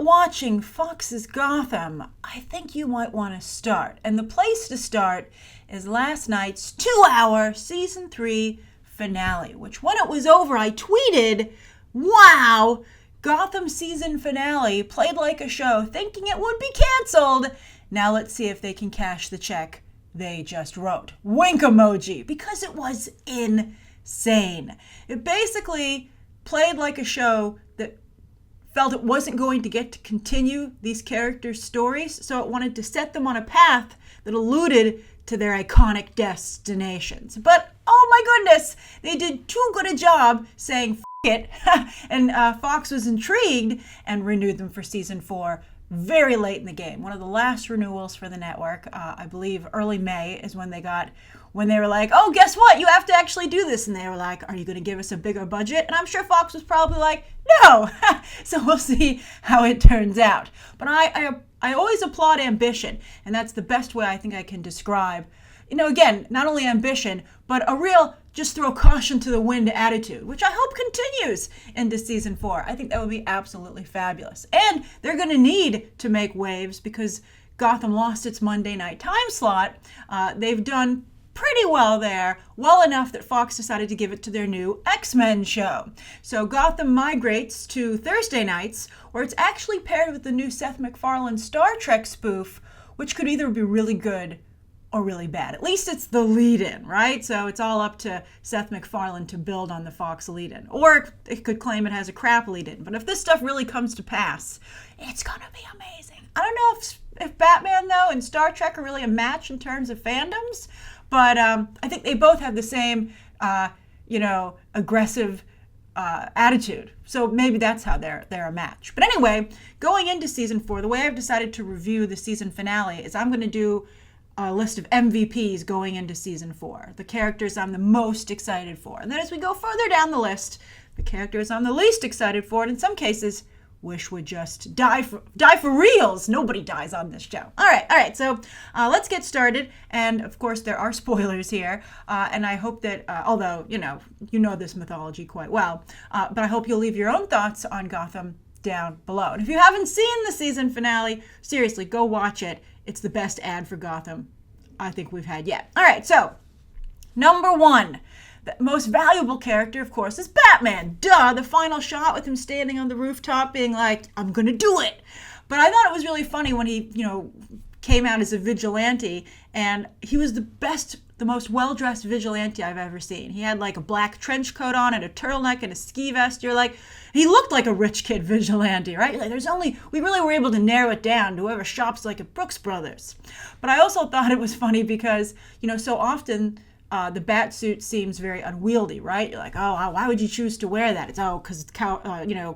watching Fox's Gotham, I think you might want to start. And the place to start is last night's 2-hour season 3 finale, which when it was over, I tweeted, wow, Gotham season finale played like a show, thinking it would be canceled. Now let's see if they can cash the check they just wrote. Wink emoji, because it was insane. It basically played like a show that felt it wasn't going to get to continue these characters' stories, so it wanted to set them on a path that alluded to their iconic destinations. But, oh my goodness, they did too good a job saying it, and Fox was intrigued and renewed them for season 4 very late in the game. One of the last renewals for the network, I believe early May is when they were like, oh, guess what? You have to actually do this. And they were like, are you going to give us a bigger budget? And I'm sure Fox was probably like, no. So we'll see how it turns out. But I always applaud ambition. And that's the best way I think I can describe, again, not only ambition, but a real just throw caution to the wind attitude, which I hope continues into season 4. I think that would be absolutely fabulous. And they're going to need to make waves because Gotham lost its Monday night time slot. They've done pretty well there, well enough that Fox decided to give it to their new X-Men show. So Gotham migrates to Thursday nights, where it's actually paired with the new Seth MacFarlane Star Trek spoof, which could either be really good or really bad. At least it's the lead-in, right? So it's all up to Seth MacFarlane to build on the Fox lead-in. Or it could claim it has a crap lead-in. But if this stuff really comes to pass, it's going to be amazing. I don't know if Batman, though, and Star Trek are really a match in terms of fandoms, but I think they both have the same, aggressive attitude. So maybe that's how they're a match. But anyway, going into season 4, the way I've decided to review the season finale is I'm going to do a list of MVPs going into season 4, the characters I'm the most excited for. And then as we go further down the list, the characters I'm the least excited for, and in some cases, wish would just die for reals. Nobody dies on this show. All right. So let's get started. And of course, there are spoilers here. And I hope that, although, you know this mythology quite well, but I hope you'll leave your own thoughts on Gotham down below. And if you haven't seen the season finale, seriously, go watch it. It's the best ad for Gotham I think we've had yet. All right, so number 1, the most valuable character, of course, is Batman. Duh, the final shot with him standing on the rooftop being like, I'm going to do it. But I thought it was really funny when he, came out as a vigilante, and he was the most well-dressed vigilante I've ever seen. He had like a black trench coat on and a turtleneck and a ski vest. You're like, he looked like a rich kid vigilante, right? Like we really were able to narrow it down to whoever shops like at Brooks Brothers. But I also thought it was funny because, so often the bat suit seems very unwieldy, right? You're like, oh, why would you choose to wear that? It's, because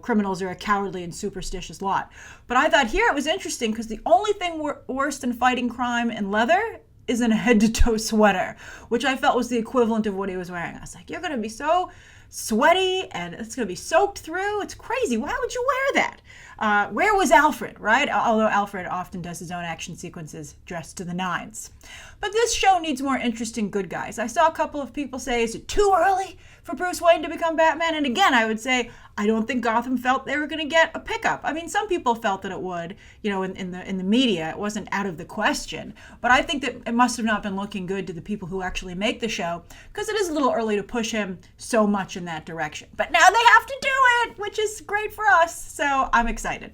criminals are a cowardly and superstitious lot. But I thought here it was interesting because the only thing worse than fighting crime in leather is in a head-to-toe sweater, which I felt was the equivalent of what he was wearing. I was like, you're going to be so sweaty and it's going to be soaked through. It's crazy. Why would you wear that? Where was Alfred, right? Although Alfred often does his own action sequences dressed to the nines. But this show needs more interesting good guys. I saw a couple of people say, is it too early for Bruce Wayne to become Batman? And again, I would say, I don't think Gotham felt they were going to get a pickup. I mean, some people felt that it would, in the media. It wasn't out of the question. But I think that it must have not been looking good to the people who actually make the show, because it is a little early to push him so much in that direction. But now they have to do it, which is great for us. So I'm excited.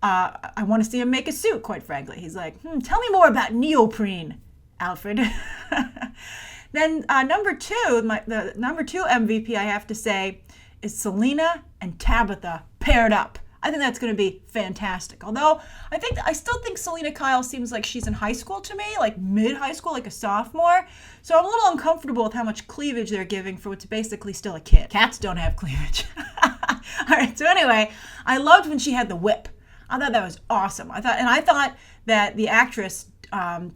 I want to see him make a suit, quite frankly. He's like, tell me more about neoprene, Alfred. Then number 2, the number 2 MVP I have to say is Selina and Tabitha paired up. I think that's going to be fantastic. Although I still think Selina Kyle seems like she's in high school to me, like mid-high school, like a sophomore. So I'm a little uncomfortable with how much cleavage they're giving for what's basically still a kid. Cats don't have cleavage. All right. So anyway, I loved when she had the whip. I thought that was awesome. I thought that the actress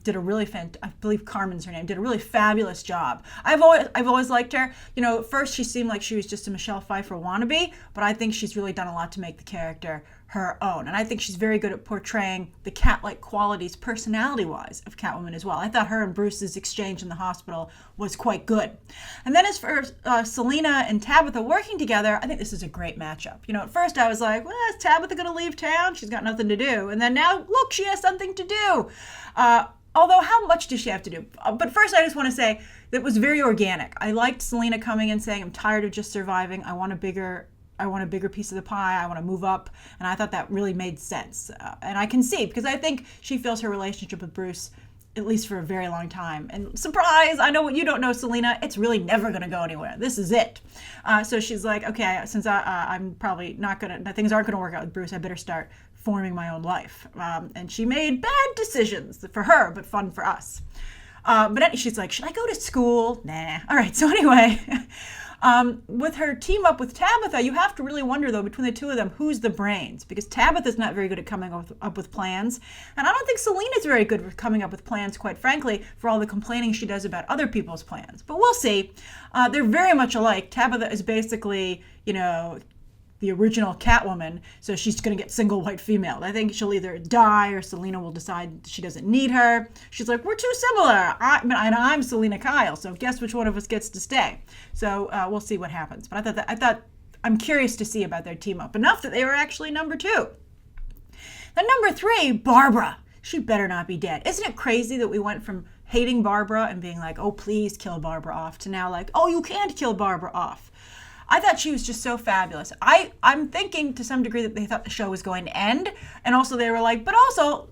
did a really I believe Carmen's her name, did a really fabulous job. I've always liked her. At first she seemed like she was just a Michelle Pfeiffer wannabe, but I think she's really done a lot to make the character her own. And I think she's very good at portraying the cat-like qualities, personality-wise, of Catwoman as well. I thought her and Bruce's exchange in the hospital was quite good. And then as for Selina and Tabitha working together, I think this is a great matchup. At first I was like, well, is Tabitha going to leave town? She's got nothing to do. And then now, look, she has something to do. Although, how much does she have to do? But first, I just want to say that it was very organic. I liked Selina coming in saying, I'm tired of just surviving. I want a bigger piece of the pie. I want to move up. And I thought that really made sense. And I can see, because I think she feels her relationship with Bruce, at least for a very long time. And surprise, I know what you don't know, Selina, it's really never going to go anywhere. This is it. So she's like, okay, since I'm probably not going to, things aren't going to work out with Bruce, I better start forming my own life. And she made bad decisions for her, but fun for us. But she's like, should I go to school? Nah. All right. So anyway, with her team up with Tabitha, you have to really wonder, though, between the two of them, who's the brains? Because Tabitha's not very good at coming up with plans. And I don't think Selina's very good at coming up with plans, quite frankly, for all the complaining she does about other people's plans. But we'll see. They're very much alike. Tabitha is basically, the original Catwoman, so she's going to get single white female. I think she'll either die or Selina will decide she doesn't need her. She's like, we're too similar. I'm Selina Kyle, so guess which one of us gets to stay. So we'll see what happens. But I thought I'm curious to see about their team up, enough that they were actually number 2. Then number 3, Barbara. She better not be dead. Isn't it crazy that we went from hating Barbara and being like, oh, please kill Barbara off, to now like, oh, you can't kill Barbara off. I thought she was just so fabulous. I'm thinking to some degree that they thought the show was going to end. And also they were like, but also,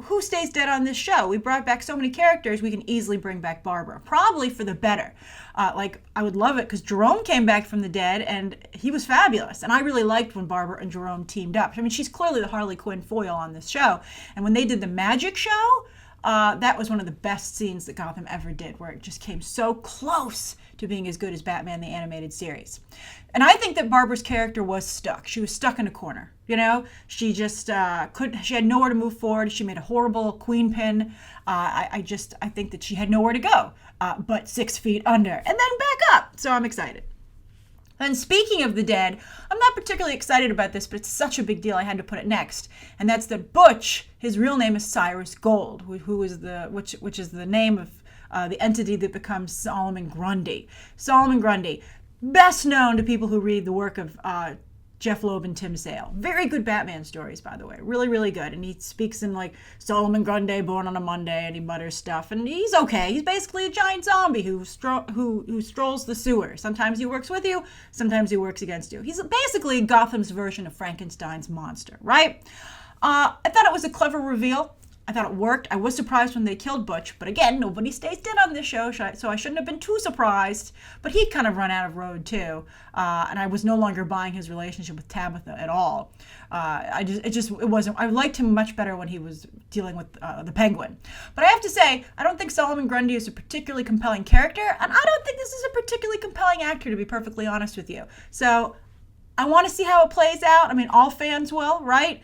who stays dead on this show? We brought back so many characters, we can easily bring back Barbara. Probably for the better. I would love it because Jerome came back from the dead and he was fabulous. And I really liked when Barbara and Jerome teamed up. I mean, she's clearly the Harley Quinn foil on this show. And when they did the magic show, that was one of the best scenes that Gotham ever did, where it just came so close to being as good as Batman the Animated Series. And I think that Barbara's character was stuck. She was stuck in a corner. She just she had nowhere to move forward. She made a horrible queen pin. I think that she had nowhere to go, but 6 feet under and then back up. So I'm excited. And speaking of the dead, I'm not particularly excited about this, but it's such a big deal I had to put it next. And that's that Butch, his real name is Cyrus Gold, which is the name of the entity that becomes Solomon Grundy. Solomon Grundy, best known to people who read the work of Jeff Loeb and Tim Sale. Very good Batman stories, by the way. Really, really good. And he speaks in like Solomon Grundy, born on a Monday, and he mutters stuff. And he's okay. He's basically a giant zombie who strolls the sewer. Sometimes he works with you. Sometimes he works against you. He's basically Gotham's version of Frankenstein's monster, right? I thought it was a clever reveal. I thought it worked. I was surprised when they killed Butch, but again, nobody stays dead on this show, so I shouldn't have been too surprised. But he'd kind of run out of road too, and I was no longer buying his relationship with Tabitha at all. It wasn't. I liked him much better when he was dealing with the Penguin. But I have to say, I don't think Solomon Grundy is a particularly compelling character, and I don't think this is a particularly compelling actor, to be perfectly honest with you. So I want to see how it plays out. I mean, all fans will, right?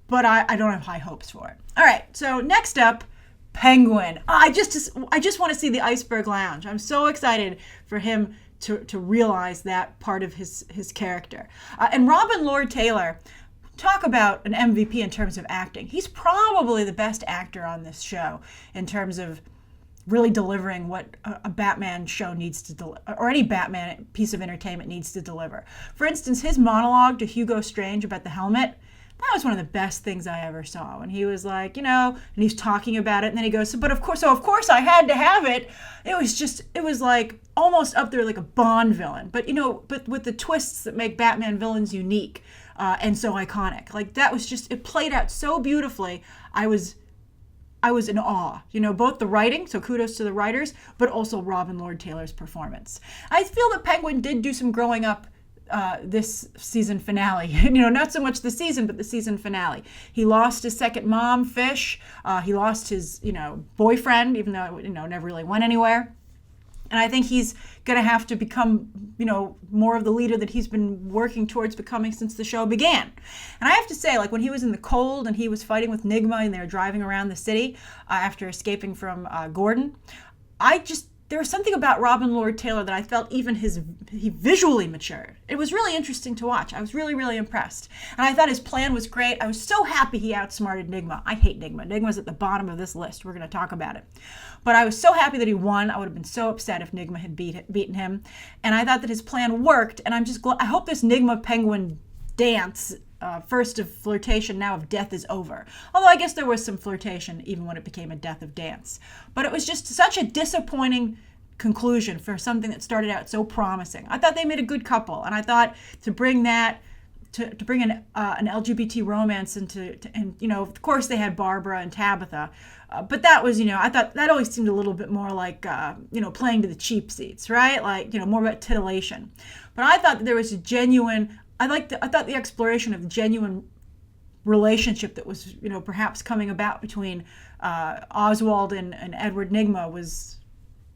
But I don't have high hopes for it. All right, so next up, Penguin. I just want to see the Iceberg Lounge. I'm so excited for him to realize that part of his character. And Robin Lord Taylor, talk about an MVP in terms of acting. He's probably the best actor on this show in terms of really delivering what a Batman show needs to deliver, or any Batman piece of entertainment needs to deliver. For instance, his monologue to Hugo Strange about the helmet, that was one of the best things I ever saw. When he was like, and he's talking about it, and then he goes, of course I had to have it. It was like almost up there like a Bond villain, but with the twists that make Batman villains unique and so iconic. Like that was just, it played out so beautifully. I was in awe, both the writing, so kudos to the writers, but also Robin Lord Taylor's performance. I feel that Penguin did do some growing up this season finale. Not so much the season, but the season finale. He lost his second mom, Fish. He lost his, boyfriend, even though, never really went anywhere. And I think he's going to have to become, more of the leader that he's been working towards becoming since the show began. And I have to say, like when he was in the cold and he was fighting with Nigma and they were driving around the city after escaping from Gordon, there was something about Robin Lord Taylor that I felt even he visually matured. It was really interesting to watch. I was really, really impressed. And I thought his plan was great. I was so happy he outsmarted Nigma. I hate Nigma. Nigma's at the bottom of this list. We're going to talk about it. But I was so happy that he won. I would have been so upset if Nigma had beaten him. And I thought that his plan worked. And I'm just glad. I hope this Nigma Penguin dance, first of flirtation, now of death, is over. Although I guess there was some flirtation even when it became a death of dance. But it was just such a disappointing conclusion for something that started out so promising. I thought they made a good couple, and I thought to bring that, to bring an LGBT romance into, and of course they had Barbara and Tabitha, but that was, I thought that always seemed a little bit more like, playing to the cheap seats, right? Like, more about titillation. But I thought that there was a genuine, I thought the exploration of genuine relationship that was, perhaps coming about between Oswald and Edward Nigma was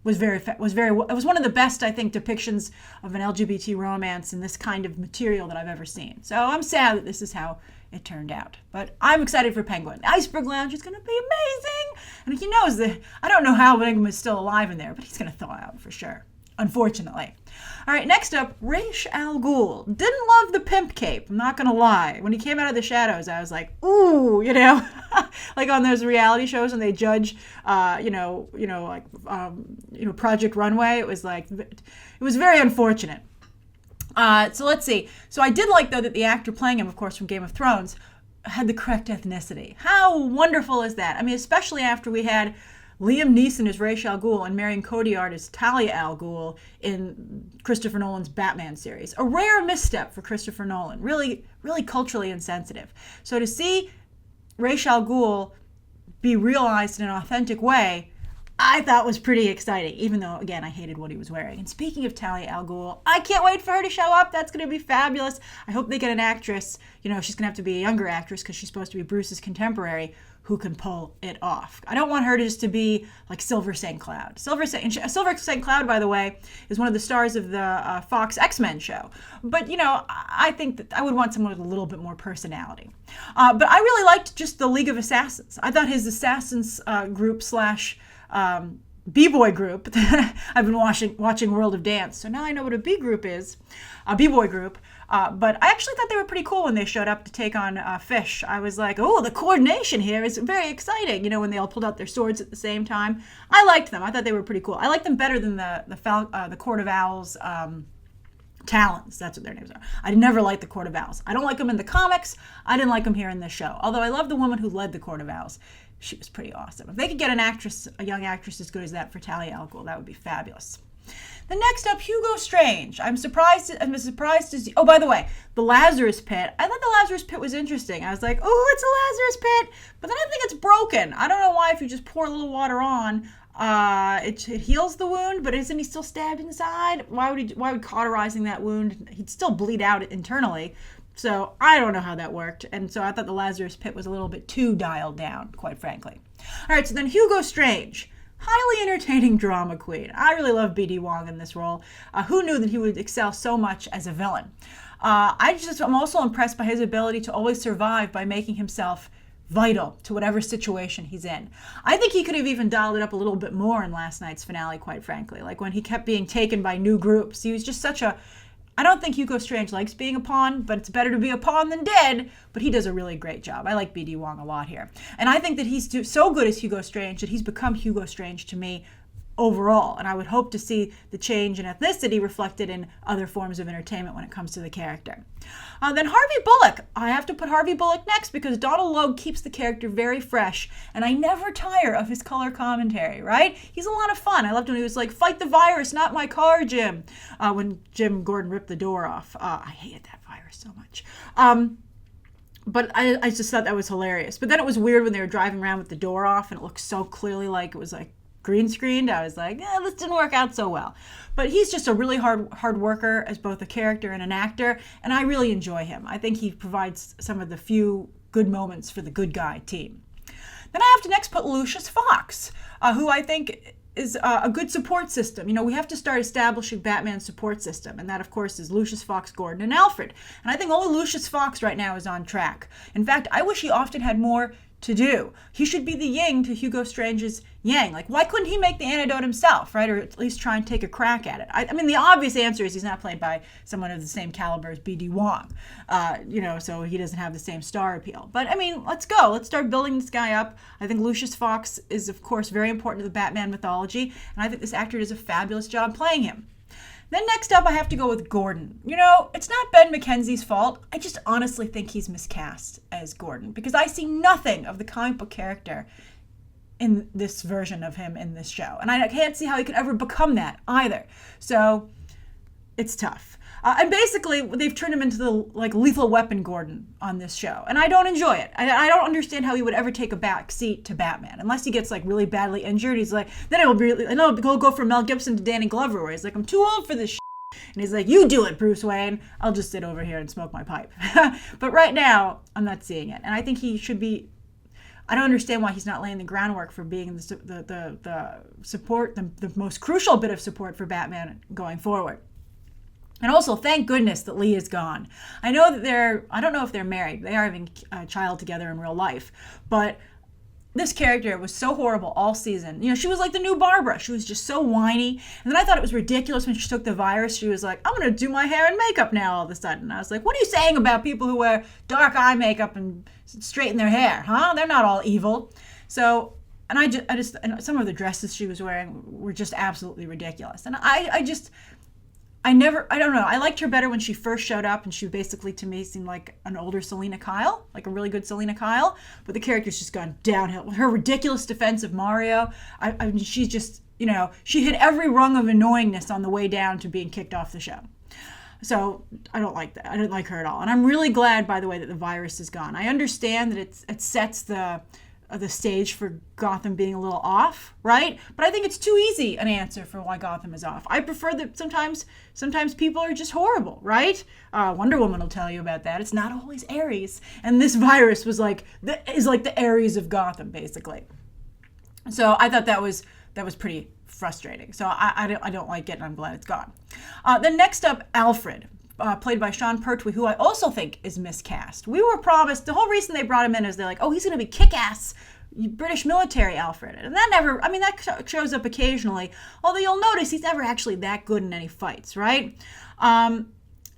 one of the best, I think, depictions of an LGBT romance in this kind of material that I've ever seen. So I'm sad that this is how it turned out. But I'm excited for Penguin. Iceberg Lounge is going to be amazing. And he knows that, I don't know how Penguin is still alive in there, but he's going to thaw out for sure, unfortunately. All right, next up, Ra's al Ghul. Didn't love the pimp cape, I'm not going to lie. When he came out of the shadows, I was like, ooh, like on those reality shows when they judge, Project Runway. It was very unfortunate. So let's see. So I did like, though, that the actor playing him, of course, from Game of Thrones, had the correct ethnicity. How wonderful is that? I mean, especially after we had Liam Neeson as Ra's al Ghul and Marion Cotillard as Talia al Ghul in Christopher Nolan's Batman series. A rare misstep for Christopher Nolan. Really, really culturally insensitive. So to see Ra's al Ghul be realized in an authentic way, I thought was pretty exciting, even though, again, I hated what he was wearing. And speaking of Talia al Ghul, I can't wait for her to show up. That's going to be fabulous. I hope they get an actress. She's going to have to be a younger actress because she's supposed to be Bruce's contemporary, who can pull it off. I don't want her just to be like Silver St. Cloud. Silver St. Cloud, by the way, is one of the stars of the Fox X-Men show. But, I think that I would want someone with a little bit more personality. But I really liked just the League of Assassins. I thought his Assassins group / B-boy group, I've been watching World of Dance, so now I know what a B-group is, a B-boy group. But I actually thought they were pretty cool when they showed up to take on Fish. I was like, oh, the coordination here is very exciting, when they all pulled out their swords at the same time. I liked them. I thought they were pretty cool. I liked them better than the Court of Owls Talons. That's what their names are. I never liked the Court of Owls. I don't like them in the comics. I didn't like them here in this show. Although I love the woman who led the Court of Owls. She was pretty awesome. If they could get a young actress as good as that for Talia al Ghul, that would be fabulous. Then next up, Hugo Strange. I'm surprised as oh, by the way, the Lazarus Pit. I thought the Lazarus Pit was interesting. I was like, oh, it's a Lazarus Pit, but then I think it's broken. I don't know why. If you just pour a little water on, it heals the wound, but isn't he still stabbed inside? Why would cauterizing that wound? He'd still bleed out internally. So I don't know how that worked. And so I thought the Lazarus Pit was a little bit too dialed down, quite frankly. All right, so then Hugo Strange. Highly entertaining drama queen. I really love B.D. Wong in this role. Who knew that he would excel so much as a villain? I'm also impressed by his ability to always survive by making himself vital to whatever situation he's in. I think he could have even dialed it up a little bit more in last night's finale, quite frankly. Like when he kept being taken by new groups. He was just I don't think Hugo Strange likes being a pawn, but it's better to be a pawn than dead. But he does a really great job. I like B.D. Wong a lot here. And I think that he's so good as Hugo Strange that he's become Hugo Strange to me overall. And I would hope to see the change in ethnicity reflected in other forms of entertainment when it comes to the character. Then Harvey Bullock. I have to put Harvey Bullock next because Donald Logue keeps the character very fresh. And I never tire of his color commentary, right? He's a lot of fun. I loved when he was like, fight the virus, not my car, Jim. When Jim Gordon ripped the door off. I hated that virus so much. But I just thought that was hilarious. But then it was weird when they were driving around with the door off and it looked so clearly like it was like green screened. I was like, this didn't work out so well. But he's just a really hard worker as both a character and an actor, and I really enjoy him. I think he provides some of the few good moments for the good guy team. Then I have to next put Lucius Fox, who I think is a good support system. You know, we have to start establishing Batman's support system, and that, of course, is Lucius Fox, Gordon, and Alfred. And I think only Lucius Fox right now is on track. In fact, I wish he often had more to do. He should be the yin to Hugo Strange's yang. Like, why couldn't he make the antidote himself, right? Or at least try and take a crack at it. I mean, the obvious answer is he's not played by someone of the same caliber as B.D. Wong, so he doesn't have the same star appeal. But, I mean, let's go. Let's start building this guy up. I think Lucius Fox is, of course, very important to the Batman mythology, and I think this actor does a fabulous job playing him. Then next up, I have to go with Gordon. You know, it's not Ben McKenzie's fault. I just honestly think he's miscast as Gordon because I see nothing of the comic book character in this version of him in this show. And I can't see how he could ever become that either. So it's tough. And basically, they've turned him into the Lethal Weapon Gordon on this show. And I don't enjoy it. I don't understand how he would ever take a back seat to Batman. Unless he gets really badly injured. He's like, then he'll go from Mel Gibson to Danny Glover, where he's like, I'm too old for this shit. And he's like, you do it, Bruce Wayne. I'll just sit over here and smoke my pipe. But right now, I'm not seeing it. And I think he should be... I don't understand why he's not laying the groundwork for being the support, the most crucial bit of support for Batman going forward. And also, thank goodness that Lee is gone. I know that I don't know if they're married. They are having a child together in real life. But this character was so horrible all season. You know, she was like the new Barbara. She was just so whiny. And then I thought it was ridiculous when she took the virus. She was like, I'm going to do my hair and makeup now all of a sudden. I was like, what are you saying about people who wear dark eye makeup and straighten their hair? Huh? They're not all evil. So, and I just and some of the dresses she was wearing were just absolutely ridiculous. And I don't know. I liked her better when she first showed up, and she basically, to me, seemed like an older Selina Kyle, like a really good Selina Kyle. But the character's just gone downhill. Her ridiculous defense of Mario, I mean, she's just, she hit every rung of annoyingness on the way down to being kicked off the show. So I don't like that. I don't like her at all. And I'm really glad, by the way, that the virus is gone. I understand that it sets the stage for Gotham being a little off, right? But I think it's too easy an answer for why Gotham is off. I prefer that sometimes people are just horrible, right? Wonder Woman will tell you about that. It's not always Ares. And this virus is like the Ares of Gotham, basically. So I thought that was pretty frustrating. So I don't like it, and I'm glad it's gone. Then next up, Alfred. Played by Sean Pertwee, who I also think is miscast. We were promised, the whole reason they brought him in is they're like, oh, he's going to be kick-ass British military Alfred. And that shows up occasionally, although you'll notice he's never actually that good in any fights, right?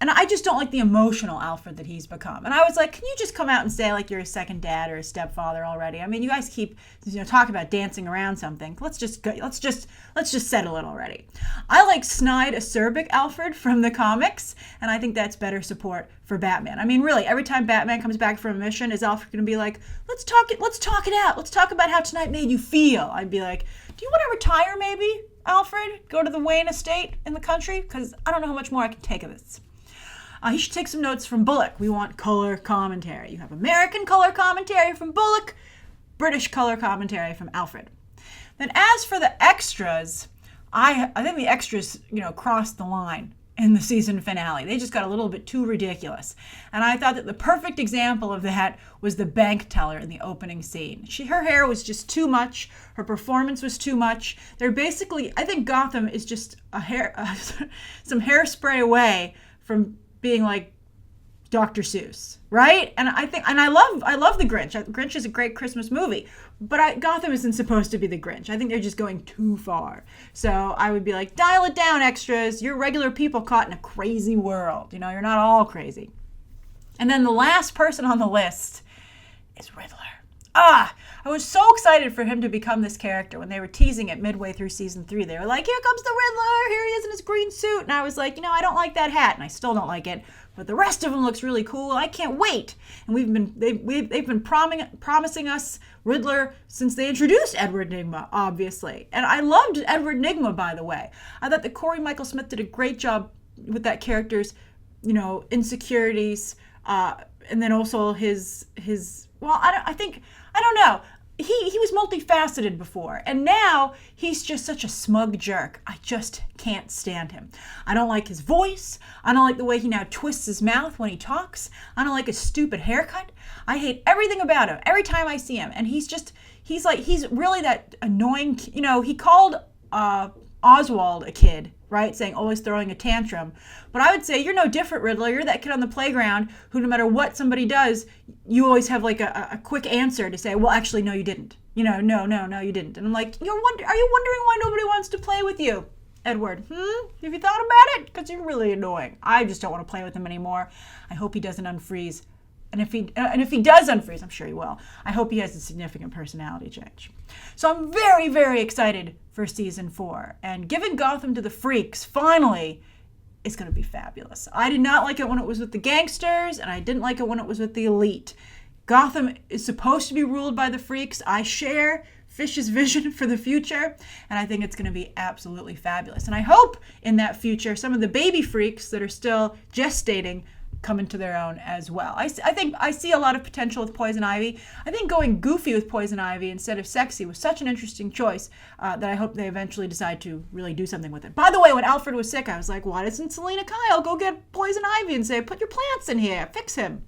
And I just don't like the emotional Alfred that he's become. And I was like, can you just come out and say you're a second dad or a stepfather already? I mean, you guys keep talking about dancing around something. Let's just settle it already. I like snide, acerbic Alfred from the comics, and I think that's better support for Batman. I mean, really, every time Batman comes back from a mission, is Alfred going to be like, let's talk it out. Let's talk about how tonight made you feel. I'd be like, do you want to retire maybe, Alfred? Go to the Wayne estate in the country? Because I don't know how much more I can take of this. He should take some notes from Bullock. We want color commentary. You have American color commentary from Bullock, British color commentary from Alfred. Then as for the extras, I think the extras, crossed the line in the season finale. They just got a little bit too ridiculous. And I thought that the perfect example of that was the bank teller in the opening scene. Her hair was just too much. Her performance was too much. They're basically, I think Gotham is just some hairspray away from being like Dr. Seuss, right? And I love The Grinch. Grinch is a great Christmas movie, but Gotham isn't supposed to be the Grinch. I think they're just going too far. So I would be like, dial it down, extras. You're regular people caught in a crazy world. You're not all crazy. And then the last person on the list is Riddler. I was so excited for him to become this character when they were teasing it midway through season 3. They were like, here comes the Riddler, here he is in his green suit. And I was like, I don't like that hat, and I still don't like it. But the rest of him looks really cool. I can't wait. And they've been promising us Riddler since they introduced Edward Nygma, obviously. And I loved Edward Nygma, by the way. I thought that Corey Michael Smith did a great job with that character's, insecurities, and then also his. Well, I don't know. He was multifaceted before, and now he's just such a smug jerk. I just can't stand him. I don't like his voice. I don't like the way he now twists his mouth when he talks. I don't like his stupid haircut. I hate everything about him every time I see him. And he's really that annoying, he called Oswald a kid, right? Saying always throwing a tantrum. But I would say you're no different, Riddler. You're that kid on the playground who, no matter what somebody does, you always have like a quick answer to say, well, actually, no, you didn't. You know, no, you didn't. And I'm like, are you wondering why nobody wants to play with you, Edward? Have you thought about it? Because you're really annoying. I just don't want to play with him anymore. I hope he doesn't unfreeze. And if he does unfreeze, I'm sure he will, I hope he has a significant personality change. So I'm very, very excited for season 4. And giving Gotham to the freaks, finally, is going to be fabulous. I did not like it when it was with the gangsters, and I didn't like it when it was with the elite. Gotham is supposed to be ruled by the freaks. I share Fish's vision for the future, and I think it's going to be absolutely fabulous. And I hope in that future some of the baby freaks that are still gestating come into their own as well. I think I see a lot of potential with Poison Ivy. I think going goofy with Poison Ivy instead of sexy was such an interesting choice that I hope they eventually decide to really do something with it. By the way, when Alfred was sick, I was like, why doesn't Selina Kyle go get Poison Ivy and say, put your plants in here, fix him?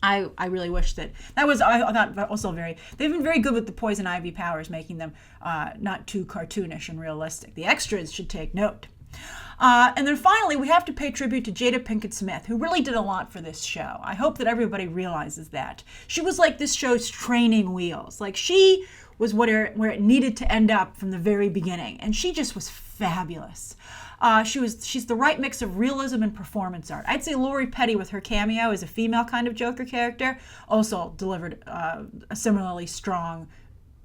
I really wish that was, I thought also they've been very good with the Poison Ivy powers, making them not too cartoonish and realistic. The extras should take note. And then finally, we have to pay tribute to Jada Pinkett Smith, who really did a lot for this show. I hope that everybody realizes that. She was like this show's training wheels. Like, she was where it needed to end up from the very beginning. And she just was fabulous. She's the right mix of realism and performance art. I'd say Lori Petty, with her cameo as a female kind of Joker character, also delivered a similarly strong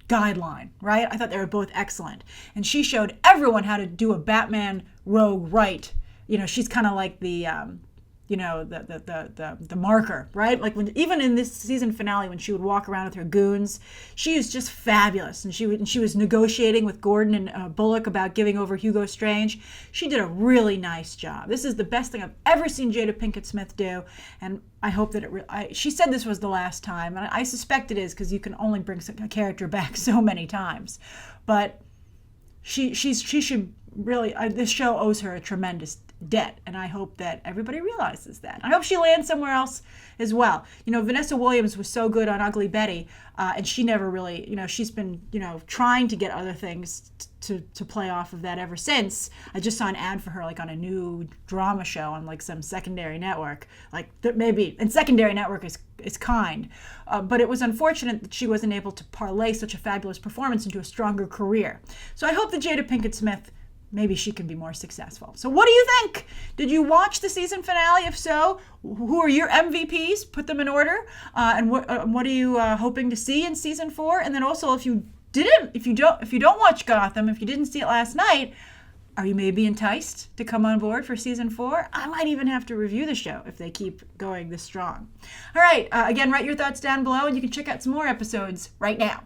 guideline, right? I thought they were both excellent. And she showed everyone how to do a Batman rogue right. You know, she's kind of like the marker, right? Like even in this season finale, when she would walk around with her goons, she was just fabulous. And she was negotiating with Gordon and Bullock about giving over Hugo Strange. She did a really nice job. This is the best thing I've ever seen Jada Pinkett Smith do, and I hope that she said this was the last time, and I suspect it is, because you can only bring a character back so many times. But she should really. This show owes her a tremendous debt, and I hope that everybody realizes that. I hope she lands somewhere else as well. You know, Vanessa Williams was so good on Ugly Betty, and she never really, she's been, trying to get other things to play off of that ever since. I just saw an ad for her, like, on a new drama show on, like, some secondary network. Like, maybe, and secondary network is kind. But it was unfortunate that she wasn't able to parlay such a fabulous performance into a stronger career. So I hope that Jada Pinkett Smith, maybe she can be more successful. So what do you think? Did you watch the season finale? If so, who are your MVPs? Put them in order. And what are you hoping to see in season 4? And then also, if you don't watch Gotham, if you didn't see it last night, are you maybe enticed to come on board for season 4? I might even have to review the show if they keep going this strong. All right. Again, write your thoughts down below, and you can check out some more episodes right now.